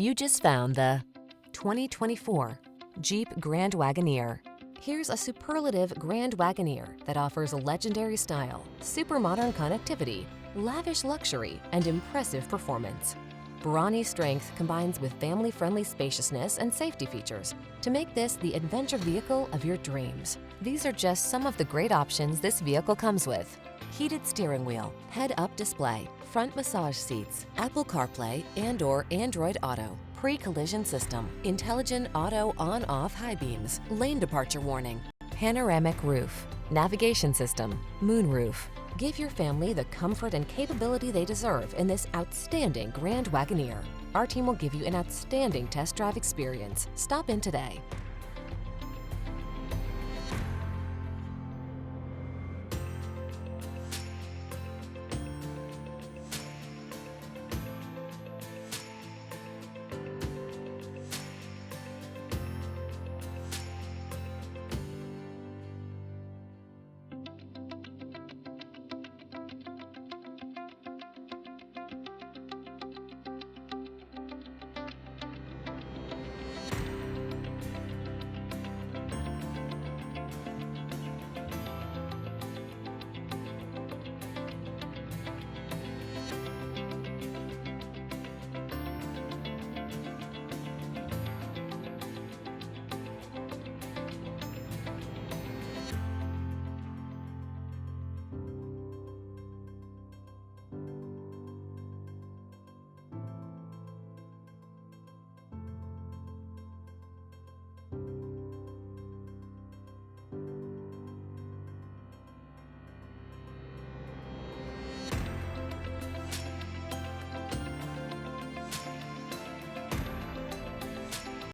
You just found the 2024 Jeep Grand Wagoneer. Here's a superlative Grand Wagoneer that offers legendary style, super modern connectivity, lavish luxury, and impressive performance. Brawny strength combines with family-friendly spaciousness and safety features to make this the adventure vehicle of your dreams. These are just some of the great options this vehicle comes with: heated steering wheel, head-up display, front massage seats, Apple CarPlay and/or Android Auto, pre-collision system, intelligent auto on-off high beams, lane departure warning, panoramic roof, navigation system, moonroof. Give your family the comfort and capability they deserve in this outstanding Grand Wagoneer. Our team will give you an outstanding test drive experience. Stop in today.